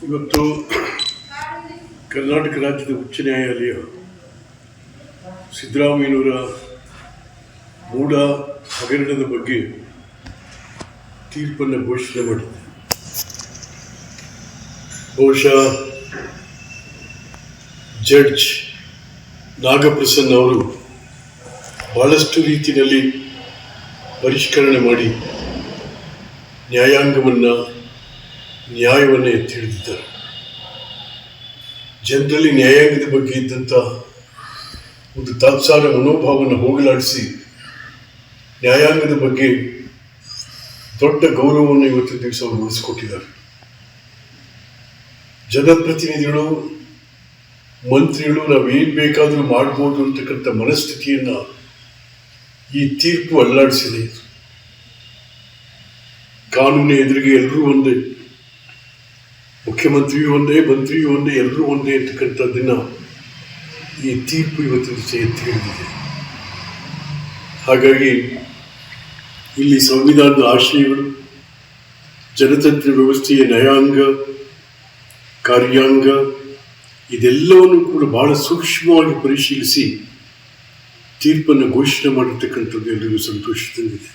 ಇವತ್ತು ಕರ್ನಾಟಕ ರಾಜ್ಯದ ಉಚ್ಚ ನ್ಯಾಯಾಲಯ ಸಿದ್ದರಾಮಯ್ಯನವರ ಮೂಢ ಹಗರಣದ ಬಗ್ಗೆ ತೀರ್ಪನ್ನು ಘೋಷಣೆ ಮಾಡಿದೆ. ಬಹುಶಃ ಜಡ್ಜ್ ನಾಗಪ್ರಸನ್ನ ಅವರು ಬಹಳಷ್ಟು ರೀತಿಯಲ್ಲಿ ಪರಿಷ್ಕರಣೆ ಮಾಡಿ ನ್ಯಾಯವನ್ನು ಎತ್ತಿ ಹಿಡಿದಿದ್ದಾರೆ. ಜನರಲ್ಲಿ ನ್ಯಾಯಾಂಗದ ಬಗ್ಗೆ ಇದ್ದಂಥ ಒಂದು ತಾತ್ಸಾರ ಮನೋಭಾವವನ್ನು ಹೋಗಲಾಡಿಸಿ ನ್ಯಾಯಾಂಗದ ಬಗ್ಗೆ ದೊಡ್ಡ ಗೌರವವನ್ನು ಇವತ್ತಿನ ದಿವಸ ಅವರು ಉಳಿಸಿಕೊಟ್ಟಿದ್ದಾರೆ. ಜನಪ್ರತಿನಿಧಿಗಳು, ಮಂತ್ರಿಗಳು ನಾವು ಏನು ಬೇಕಾದರೂ ಮಾಡ್ಬೋದು ಅಂತಕ್ಕಂಥ ಮನಸ್ಥಿತಿಯನ್ನು ಈ ತೀರ್ಪು ಅಲ್ಲಾಡಿಸಿದೆ. ಕಾನೂನಿನ ಎದುರಿಗೆ ಎಲ್ಲರೂ ಒಂದೇ, ಮುಖ್ಯಮಂತ್ರಿಯೂ ಒಂದೇ, ಮಂತ್ರಿಯೂ ಒಂದೇ, ಎಲ್ಲರೂ ಒಂದೇ ಅಂತಕ್ಕಂಥದ್ದನ್ನು ಈ ತೀರ್ಪು ಇವತ್ತಿನ ದಿವಸ ಎತ್ತಿ ಹಿಡಿದಿದೆ. ಹಾಗಾಗಿ ಇಲ್ಲಿ ಸಂವಿಧಾನದ ಆಶಯಗಳು, ಜನತಂತ್ರ ವ್ಯವಸ್ಥೆಯ ನ್ಯಾಯಾಂಗ, ಕಾರ್ಯಾಂಗ ಇದೆಲ್ಲವನ್ನು ಕೂಡ ಬಹಳ ಸೂಕ್ಷ್ಮವಾಗಿ ಪರಿಶೀಲಿಸಿ ತೀರ್ಪನ್ನು ಘೋಷಣೆ ಮಾಡಿರ್ತಕ್ಕಂಥದ್ದು ಎಲ್ಲರಿಗೂ ಸಂತೋಷ ತಂದಿದೆ.